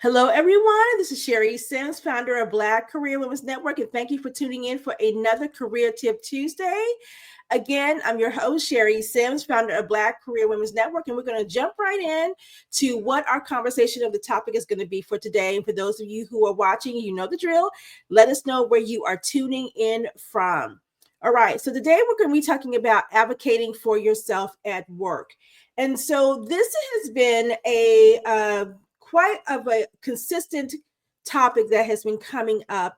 Hello, everyone. This is Sherry Sims, founder of Black Career Women's Network, and thank you for tuning in for another Career Tip Tuesday. Again, I'm your host, Sherry Sims, founder of Black Career Women's Network, and we're going to jump right in to what our conversation of the topic is going to be for today. And for those of you who are watching, you know the drill. Let us know where you are tuning in from. All right, so today we're going to be talking about advocating for yourself at work. And so this has been a quite of a consistent topic that has been coming up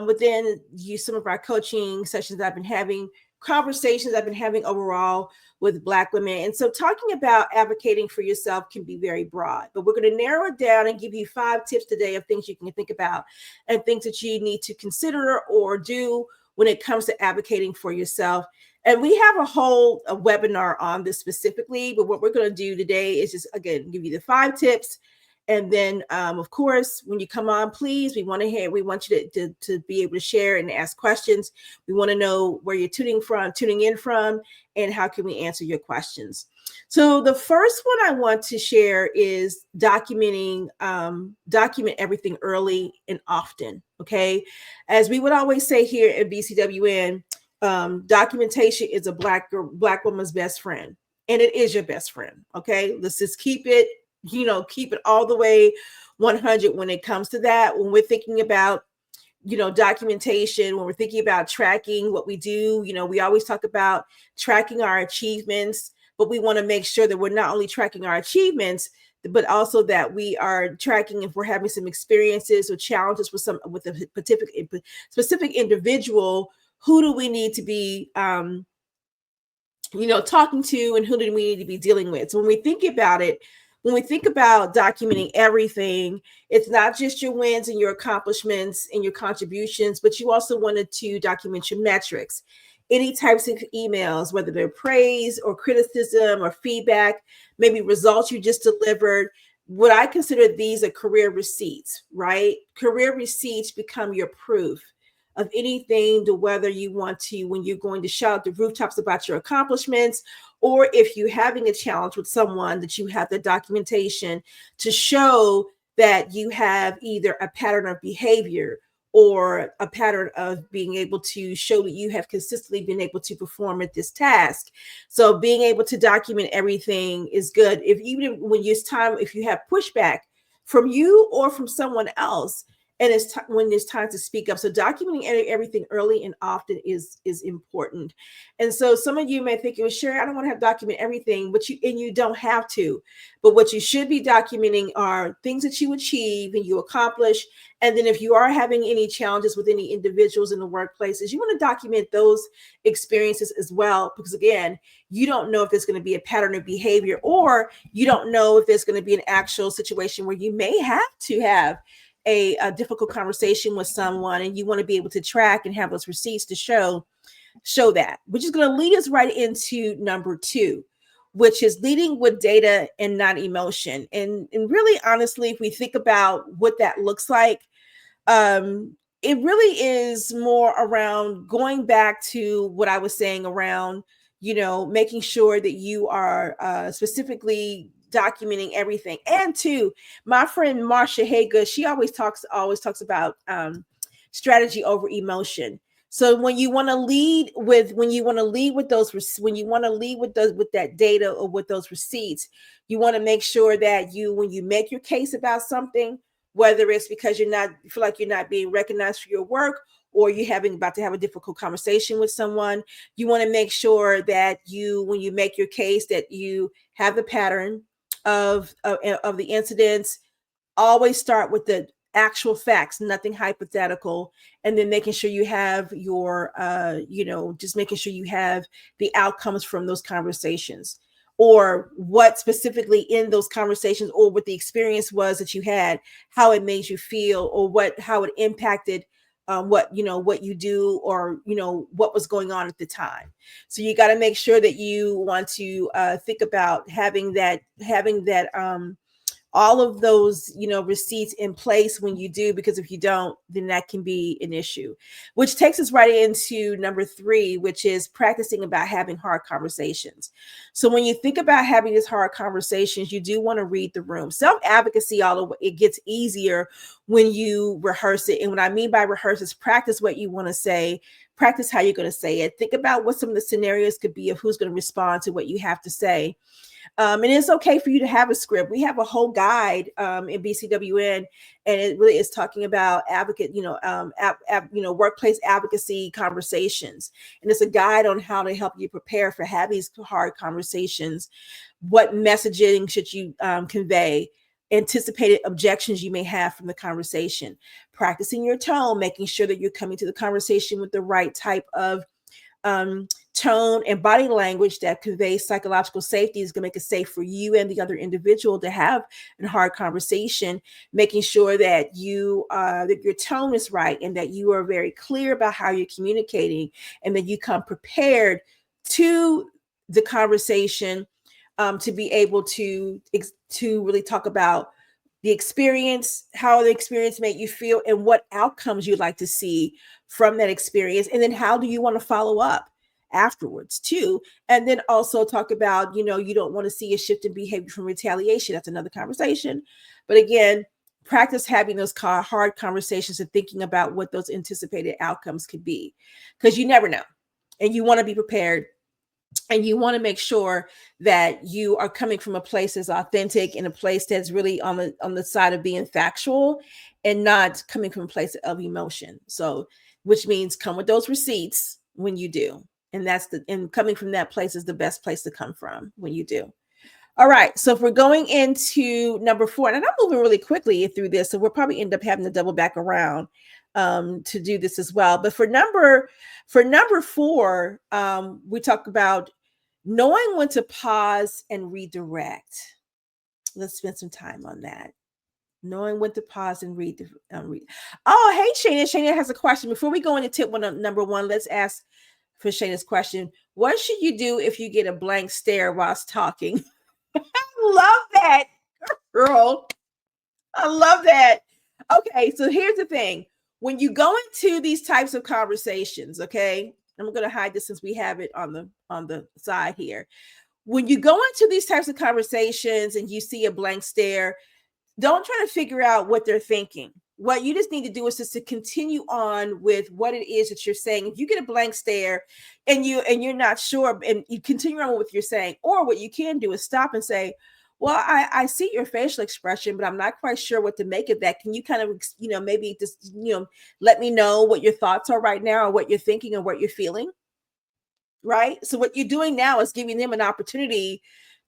within some of our coaching sessions I've been having, conversations I've been having overall with Black women. And so talking about advocating for yourself can be very broad, but we're going to narrow it down and give you 5 tips today of things you can think about and things that you need to consider or do when it comes to advocating for yourself. And we have a webinar on this specifically, but what we're going to do today is just, again, give you the 5 tips. And then, of course, when you come on, please, we want you to be able to share and ask questions. We want to know where you're tuning in from, and how can we answer your questions. So the first one I want to share is document everything early and often. Okay. As we would always say here at BCWN, documentation is a black woman's best friend, and it is your best friend. Okay. Let's just keep it all the way 100 when it comes to that. When we're thinking about, documentation, when we're thinking about tracking what we do, we always talk about tracking our achievements, but we want to make sure that we're not only tracking our achievements, but also that we are tracking if we're having some experiences or challenges with a specific individual. Who do we need to be, talking to, and who do we need to be dealing with? So when we think about it, when we think about documenting everything, it's not just your wins and your accomplishments and your contributions, but you also wanted to document your metrics. Any types of emails, whether they're praise or criticism or feedback, maybe results you just delivered. What I consider these are career receipts, right? Career receipts become your proof of anything, to whether you want to, when you're going to shout the rooftops about your accomplishments, or if you're having a challenge with someone, that you have the documentation to show that you have either a pattern of behavior or a pattern of being able to show that you have consistently been able to perform at this task. So being able to document everything is good. Even when it's time, if you have pushback from you or from someone else, and when it's time to speak up. So documenting everything early and often is important. And so some of you may think, well, sure, I don't want to have document everything, but you don't have to. But what you should be documenting are things that you achieve and you accomplish. And then if you are having any challenges with any individuals in the workplaces, you want to document those experiences as well. Because again, you don't know if there's going to be a pattern of behavior, or you don't know if there's going to be an actual situation where you may have to have a difficult conversation with someone, and you want to be able to track and have those receipts to show that, which is going to lead us right into number 2, which is leading with data and not emotion. And really, honestly, if we think about what that looks like, it really is more around going back to what I was saying around, making sure that you are specifically documenting everything. And 2, my friend Marcia Hager, she always talks about strategy over emotion. So when you want to lead with that data or with those receipts, you want to make sure that when you make your case about something, whether it's because you feel like you're not being recognized for your work, or you're about to have a difficult conversation with someone, you want to make sure that when you make your case, that you have the pattern of the incidents. Always start with the actual facts, nothing hypothetical, and then making sure you have your just making sure you have the outcomes from those conversations, or what specifically in those conversations, or what the experience was that you had, how it made you feel, or how it impacted what you do, or what was going on at the time. So you got to make sure that you want to think about having that all of those, receipts in place when you do, because if you don't, then that can be an issue, which takes us right into number 3, which is practicing about having hard conversations. So when you think about having these hard conversations, you do want to read the room. Self-advocacy, all it gets easier when you rehearse it. And what I mean by rehearse is practice what you want to say, practice how you're going to say it. Think about what some of the scenarios could be of who's going to respond to what you have to say. And it's okay for you to have a script. We have a whole guide in BCWN, and it really is talking about workplace advocacy conversations. And it's a guide on how to help you prepare for having these hard conversations. What messaging should you convey? Anticipated objections you may have from the conversation. Practicing your tone, making sure that you're coming to the conversation with the right type of tone and body language that conveys psychological safety is going to make it safe for you and the other individual to have a hard conversation. Making sure that that your tone is right and that you are very clear about how you're communicating, and that you come prepared to the conversation to be able to really talk about the experience, how the experience made you feel, and what outcomes you'd like to see from that experience. And then how do you want to follow up afterwards too? And then also talk about, you don't want to see a shift in behavior from retaliation. That's another conversation. But again, practice having those hard conversations and thinking about what those anticipated outcomes could be, because you never know. And you want to be prepared. And you want to make sure that you are coming from a place that's authentic, and a place that's really on the side of being factual, and not coming from a place of emotion. So, which means come with those receipts when you do. And coming from that place is the best place to come from when you do. All right. So if we're going into number 4, and I'm moving really quickly through this, so we'll probably end up having to double back around to do this as well. But for number 4, we talk about knowing when to pause and redirect. Let's spend some time on that. Knowing when to pause and read. Oh, hey, Shana. Shana has a question. Before we go into tip number 1, let's ask for Shana's question. What should you do if you get a blank stare whilst talking? I love that, girl. I love that. Okay, so here's the thing. When you go into these types of conversations, okay, I'm going to hide this since we have it on the side here. When you go into these types of conversations and you see a blank stare, don't try to figure out what they're thinking. What you just need to do is just to continue on with what it is that you're saying. If you get a blank stare and you're not sure, and you continue on with what you're saying, or what you can do is stop and say, well, I see your facial expression, but I'm not quite sure what to make of that. Can you kind of, maybe just, let me know what your thoughts are right now, or what you're thinking, or what you're feeling? Right. So what you're doing now is giving them an opportunity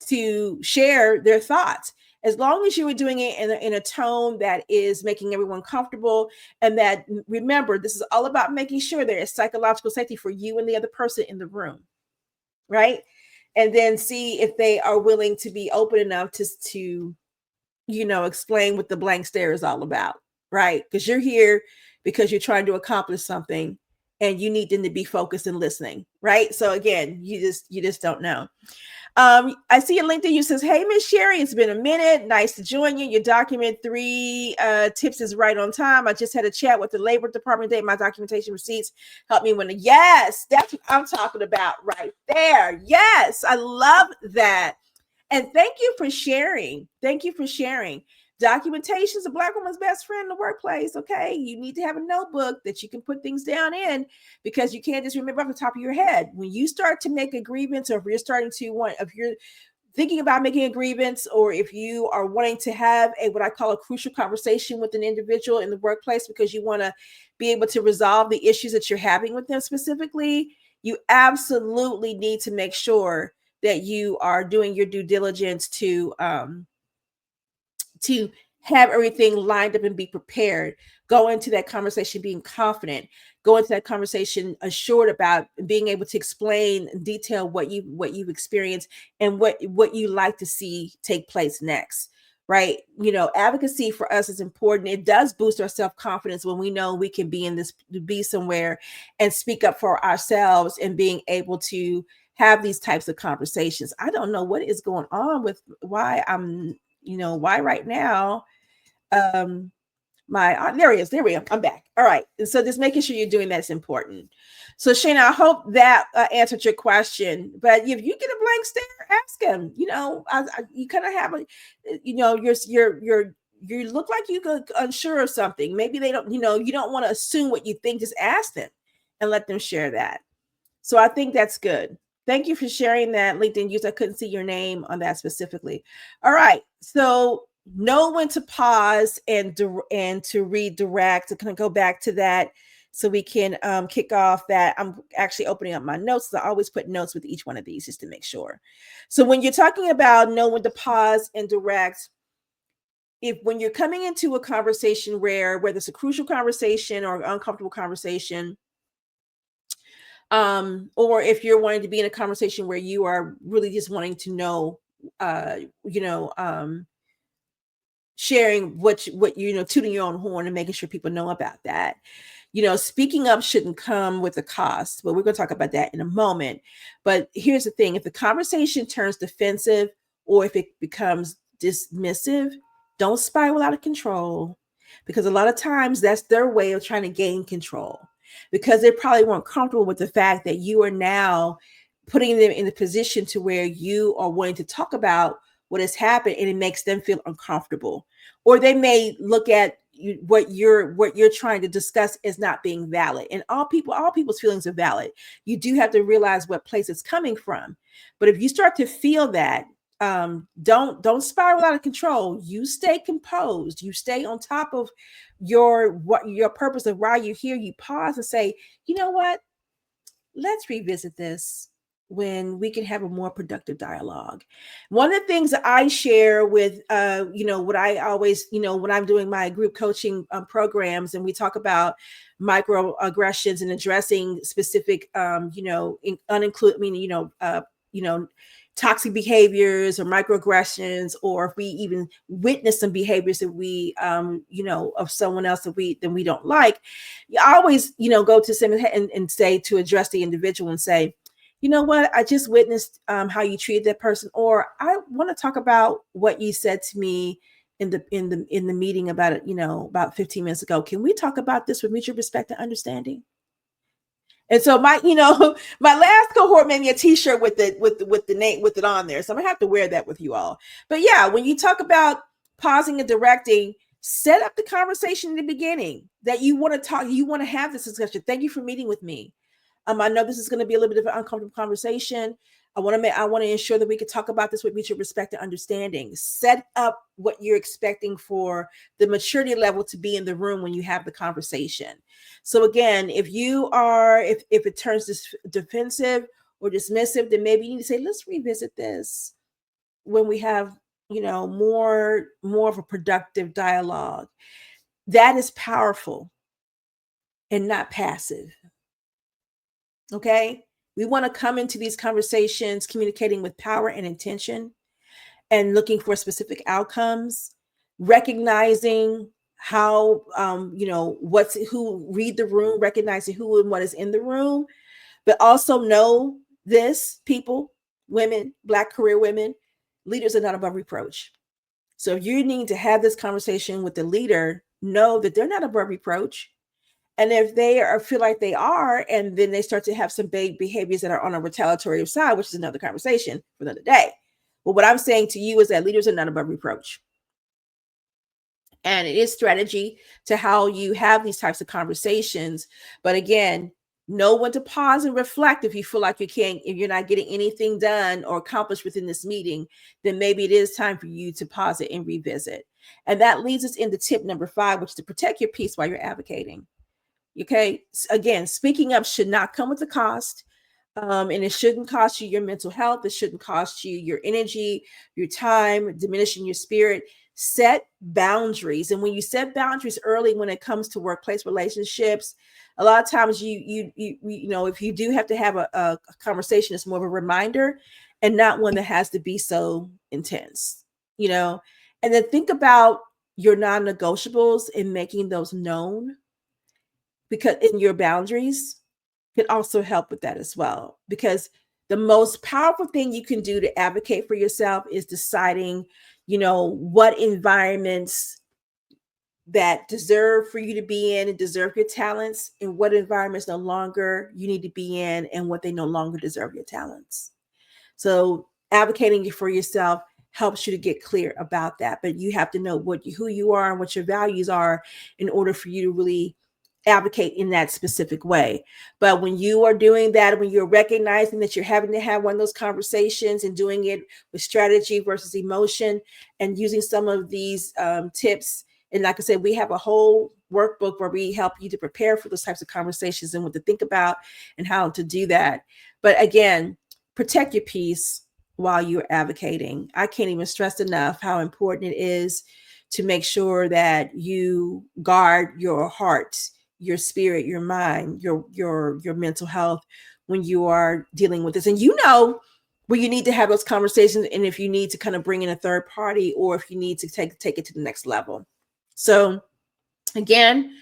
to share their thoughts. As long as you are doing it in a tone that is making everyone comfortable, and that, remember, this is all about making sure there is psychological safety for you and the other person in the room, right? And then see if they are willing to be open enough to explain what the blank stare is all about, right? Because you're here because you're trying to accomplish something, and you need them to be focused and listening, right? So again, you just don't know. I see a link that you says, hey, Miss Sherry, it's been a minute. Nice to join you. Your document 3 tips is right on time. I just had a chat with the Labor Department today. My documentation receipts helped me yes, that's what I'm talking about right there. Yes, I love that. And thank you for sharing. Thank you for sharing. Documentation is a Black woman's best friend in the workplace. Okay. You need to have a notebook that you can put things down in, because you can't just remember off the top of your head. When you start to make a grievance, or if you're thinking about making a grievance, or if you are wanting to have what I call a crucial conversation with an individual in the workplace, because you want to be able to resolve the issues that you're having with them specifically, you absolutely need to make sure that you are doing your due diligence to have everything lined up and be prepared. Go into that conversation being confident. Go into that conversation assured about being able to explain in detail what you've experienced, and what you like to see take place next. Right? Advocacy for us is important. It does boost our self-confidence when we know we can be somewhere and speak up for ourselves, and being able to have these types of conversations. I don't know what is going on with why I'm why right now? There he is. There we go. I'm back. All right. And so just making sure you're doing that's important. So Shayna, I hope that answered your question. But if you get a blank stare, ask him. You kind of have a, you look like you could unsure of something. Maybe they don't. You don't want to assume what you think. Just ask them and let them share that. So I think that's good. Thank you for sharing that LinkedIn use. I couldn't see your name on that specifically. All right. So know when to pause and to redirect. To kind of go back to that so we can kick off that. I'm actually opening up my notes. So I always put notes with each one of these just to make sure. So when you're talking about know when to pause and direct, when you're coming into a conversation whether it's a crucial conversation or an uncomfortable conversation, or if you're wanting to be in a conversation where you are really just wanting to know, sharing what tooting your own horn and making sure people know about that. Speaking up shouldn't come with a cost, but we're going to talk about that in a moment. But here's the thing: if the conversation turns defensive or if it becomes dismissive, don't spiral out of control, because a lot of times that's their way of trying to gain control, because they probably weren't comfortable with the fact that you are now putting them in a position to where you are wanting to talk about what has happened, and it makes them feel uncomfortable. Or they may look at what you're trying to discuss as not being valid. And all people's feelings are valid. You do have to realize what place it's coming from. But if you start to feel that, don't spiral out of control. You stay composed. You stay on top of your purpose of why you're here. You pause and say, you know what? Let's revisit this when we can have a more productive dialogue. One of the things that I share with, what I always, when I'm doing my group coaching programs, and we talk about microaggressions and addressing specific, toxic behaviors or microaggressions, or if we even witness some behaviors that we, of someone else that we don't like, I always, go to someone and say, to address the individual and say, you know what, I just witnessed how you treated that person, or I want to talk about what you said to me in the meeting about it, about 15 minutes ago. Can we talk about this with mutual respect and understanding? And so my last cohort made me a t-shirt with the name with it on there. So I'm gonna have to wear that with you all. But yeah, when you talk about pausing and directing, set up the conversation in the beginning that you want to have this discussion. Thank you for meeting with me. I know this is going to be a little bit of an uncomfortable conversation. I want to ensure that we can talk about this with mutual respect and understanding. Set up what you're expecting for the maturity level to be in the room when you have the conversation. So again, if it turns defensive or dismissive, then maybe you need to say, let's revisit this when we have, more of a productive dialogue. That is powerful and not passive. Okay. We want to come into these conversations communicating with power and intention and looking for specific outcomes, recognizing how, who read the room, recognizing who and what is in the room, but also know this, people, women, Black career women, leaders are not above reproach. So if you need to have this conversation with the leader, know that they're not above reproach. And if they feel like they are, and then they start to have some big behaviors that are on a retaliatory side, which is another conversation for another day. But what I'm saying to you is that leaders are not above reproach. And it is strategy to how you have these types of conversations. But again, know when to pause and reflect. If you feel like if you're not getting anything done or accomplished within this meeting, then maybe it is time for you to pause it and revisit. And that leads us into tip number 5, which is to protect your peace while you're advocating. Okay. Again, speaking up should not come with a cost. And it shouldn't cost you your mental health. It shouldn't cost you your energy, your time, diminishing your spirit. Set boundaries. And when you set boundaries early, when it comes to workplace relationships, a lot of times if you do have to have a conversation, it's more of a reminder and not one that has to be so intense, and then think about your non-negotiables and making those known, because in your boundaries can also help with that as well, because The most powerful thing you can do to advocate for yourself is deciding, what environments that deserve for you to be in and deserve your talents, and what environments no longer you need to be in and what they no longer deserve your talents. So advocating for yourself helps you to get clear about that. But you have to know who you are and what your values are in order for you to really advocate in that specific way. But when you are doing that, when you're recognizing that you're having to have one of those conversations and doing it with strategy versus emotion, and using some of these tips, and like I said, we have a whole workbook where we help you to prepare for those types of conversations and what to think about and how to do that. But again, protect your peace while you're advocating. I can't even stress enough how important it is to make sure that you guard your heart, your spirit, your mind, your mental health when you are dealing with this. And where you need to have those conversations, and if you need to kind of bring in a third party, or if you need to take it to the next level. So again,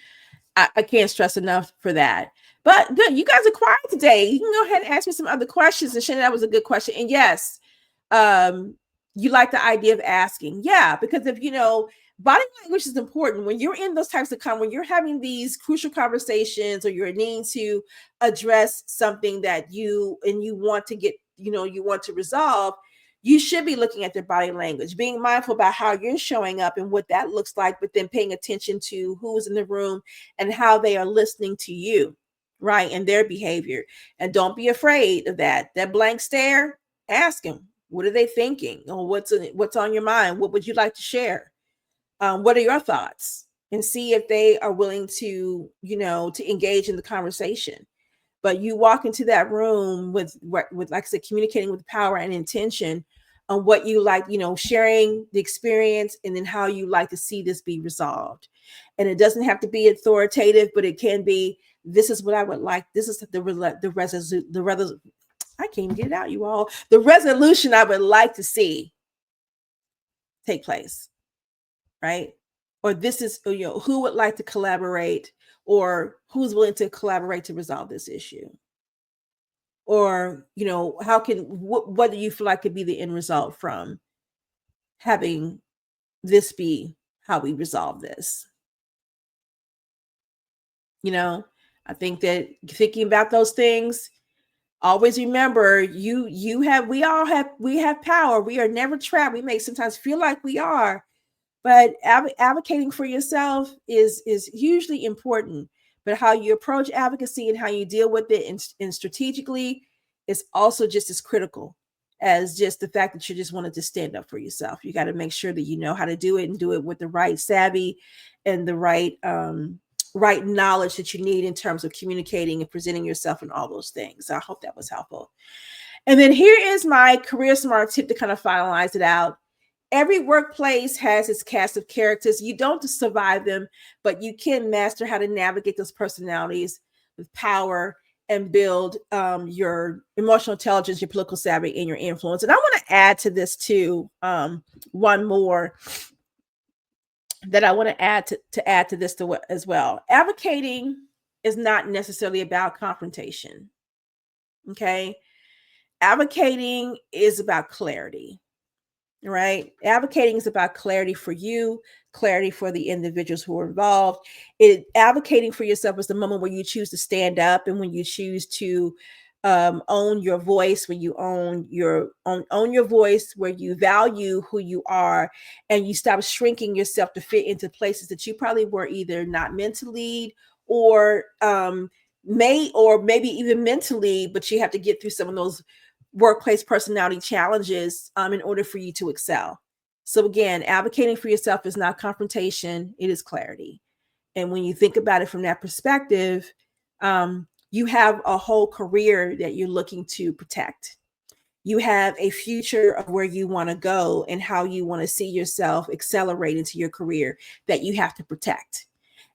I can't stress enough for that. But good, you guys are quiet today. You can go ahead and ask me some other questions. And Shannon, that was a good question. And yes, you like the idea of asking. Yeah, because if body language is important when you're in those types of when you're having these crucial conversations, or you're needing to address something that you want to get, you want to resolve. You should be looking at their body language, being mindful about how you're showing up and what that looks like, but then paying attention to who's in the room and how they are listening to you, right? And their behavior. And don't be afraid of that. That blank stare, ask them, what are they thinking? Or what's on your mind? What would you like to share? What are your thoughts? And see if they are willing to, to engage in the conversation. But you walk into that room with, like I said, communicating with power and intention on what you like, sharing the experience, and then how you like to see this be resolved. And it doesn't have to be authoritative, but it can be, this is what I would like. This is the I can't even get it out, you all. The resolution I would like to see take place, right? Or this is, who would like to collaborate, or who's willing to collaborate to resolve this issue? Or, what do you feel like could be the end result from having this be how we resolve this? I think that thinking about those things, always remember, we have power. We are never trapped. We may sometimes feel like we are, but advocating for yourself is hugely important. But how you approach advocacy and how you deal with it and strategically is also just as critical as just the fact that you just wanted to stand up for yourself. You got to make sure that you know how to do it, and do it with the right savvy and the right knowledge that you need in terms of communicating and presenting yourself and all those things. I hope that was helpful. And then here is my career smart tip to kind of finalize it out. Every workplace has its cast of characters. You don't survive them, but you can master how to navigate those personalities with power and build your emotional intelligence, your political savvy, and your influence. And I want to add to this too, one more that I want to add to this as well. Advocating is not necessarily about confrontation. Okay. Advocating is about clarity. Right? Advocating is about clarity for you, clarity for the individuals who are involved. Advocating for yourself is the moment where you choose to stand up, and when you choose to own your voice, when you own your voice, where you value who you are, and you stop shrinking yourself to fit into places that you probably were either not meant to lead, or maybe even mentally, but you have to get through some of those workplace personality challenges in order for you to excel. So again, advocating for yourself is not confrontation, it is clarity. And when you think about it from that perspective, you have a whole career that you're looking to protect. You have a future of where you want to go and how you want to see yourself accelerate into your career that you have to protect.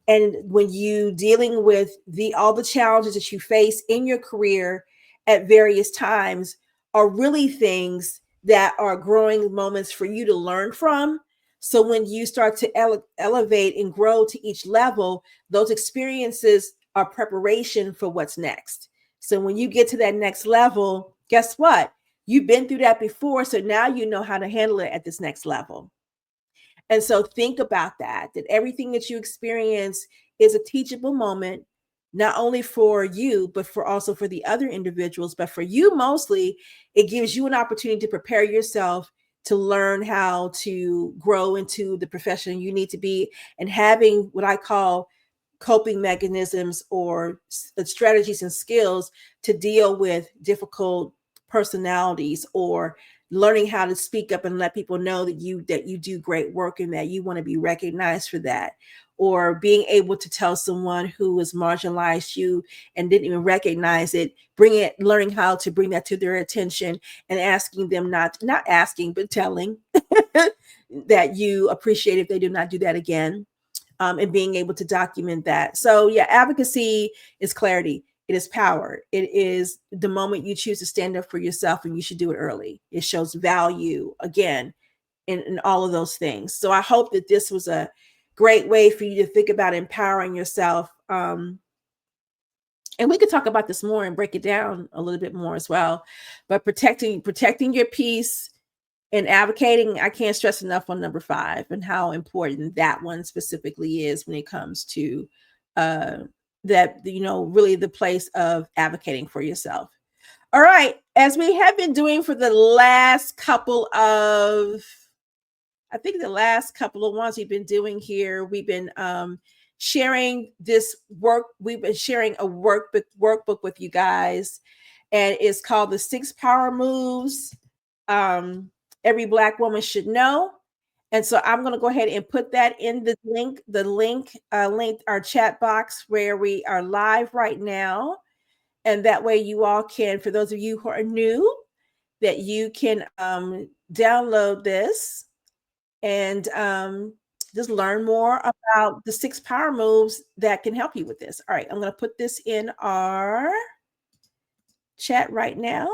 And when you dealing with all the challenges that you face in your career at various times, are really things that are growing moments for you to learn from. So when you start to elevate and grow to each level, those experiences are preparation for what's next. So when you get to that next level, Guess what? You've been through that before, so now you know how to handle it at this next level. And so think about that everything that you experience is a teachable moment, not only for you, but for also for the other individuals. But for you, mostly, it gives you an opportunity to prepare yourself to learn how to grow into the profession you need to be, and having what I call coping mechanisms or strategies and skills to deal with difficult personalities, or learning how to speak up and let people know that you do great work and that you want to be recognized for that, or being able to tell someone who has marginalized you and didn't even recognize it, learning how to bring that to their attention, and asking them not asking but telling that you appreciate if they do not do that again, and being able to document that. So yeah, advocacy is clarity. It is power. It is the moment you choose to stand up for yourself, and you should do it early. It shows value again in all of those things. So I hope that this was a great way for you to think about empowering yourself. And we could talk about this more and break it down a little bit more as well. But protecting your peace and advocating, I can't stress enough on number 5 and how important that one specifically is when it comes to that, really the place of advocating for yourself. All right, as we have been doing for the last couple of, I think the last couple of ones we've been doing here, we've been sharing this work. We've been sharing a workbook with you guys, and it's called the 6 Power Moves Every Black Woman Should Know. And so I'm going to go ahead and put that in the link our chat box where we are live right now. And that way you all can, for those of you who are new, that you can download this and just learn more about the 6 power moves that can help you with this. All right, I'm going to put this in our chat right now.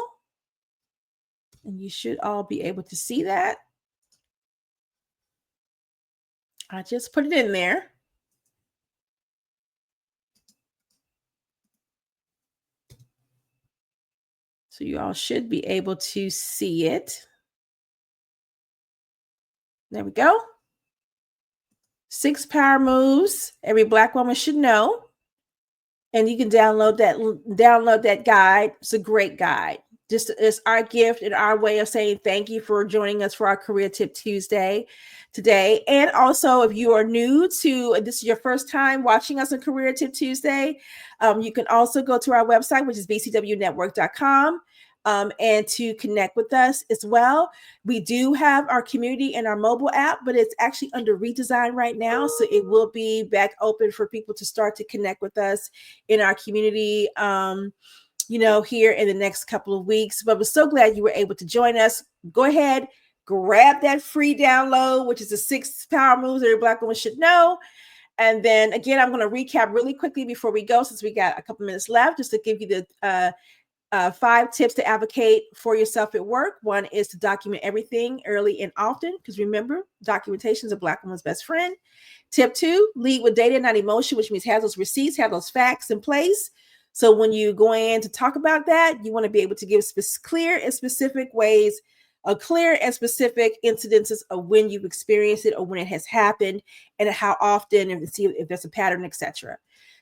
And you should all be able to see that. I just put it in there. So you all should be able to see it. There we go. 6 power moves every Black woman should know. And you can download that guide. It's a great guide. Just it's our gift and our way of saying thank you for joining us for our Career Tip Tuesday today. And also, if you are new to, this is your first time watching us on Career Tip Tuesday, you can also go to our website, which is bcwnetwork.com. And to connect with us as well. We do have our community and our mobile app, but it's actually under redesign right now. So it will be back open for people to start to connect with us in our community, here in the next couple of weeks. But we're so glad you were able to join us. Go ahead, grab that free download, which is the 6 power moves every Black woman should know. And then again, I'm going to recap really quickly before we go, since we got a couple minutes left, just to give you the 5 tips to advocate for yourself at work. 1 is to document everything early and often, because remember, documentation is a Black woman's best friend. Tip 2, lead with data, not emotion, which means have those receipts, have those facts in place. So when you go in to talk about that, you want to be able to give clear and specific incidences of when you've experienced it or when it has happened and how often, and see if there's a pattern, etc.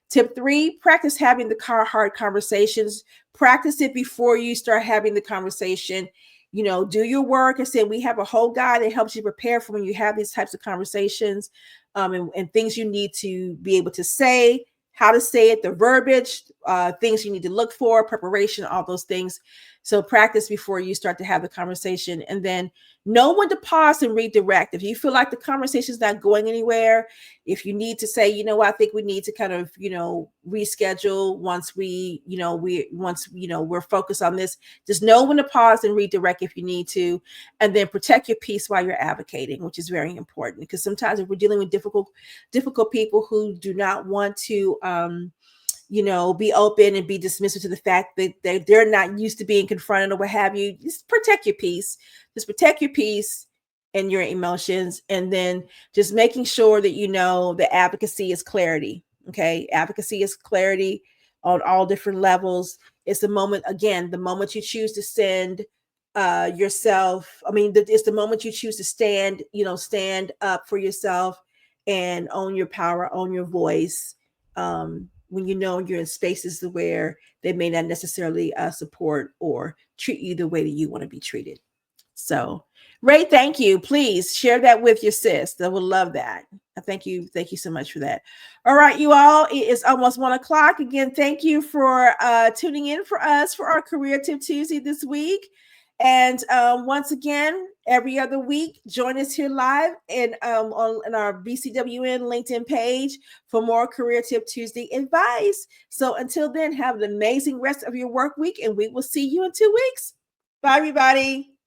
Tip 3, practice having the hard conversations. Practice it before you start having the conversation. Do your work. And say we have a whole guide that helps you prepare for when you have these types of conversations, and things you need to be able to say, how to say it, the verbiage, things you need to look for, preparation, all those things. So practice before you start to have the conversation, and then know when to pause and redirect. If you feel like the conversation is not going anywhere, if you need to say, I think we need to kind of, reschedule once we're focused on this, just know when to pause and redirect if you need to, and then protect your peace while you're advocating, which is very important, because sometimes if we're dealing with difficult people who do not want to, be open and be dismissive to the fact that they're not used to being confronted or what have you, just protect your peace. Just protect your peace and your emotions. And then just making sure that that advocacy is clarity. Okay. Advocacy is clarity on all different levels. It's the moment, again, the moment you choose to send yourself. It's the moment you choose to stand up for yourself and own your power, own your voice. When you know you're in spaces where they may not necessarily support or treat you the way that you want to be treated. So, Ray, thank you. Please share that with your sis. I would love that. Thank you. Thank you so much for that. All right, you all, it is almost 1:00. Again, thank you for tuning in for us for our Career Tip Tuesday this week. And once again, every other week, join us here live and on our BCWN LinkedIn page for more Career Tip Tuesday advice. So until then, have an amazing rest of your work week, and we will see you in 2 weeks. Bye, everybody.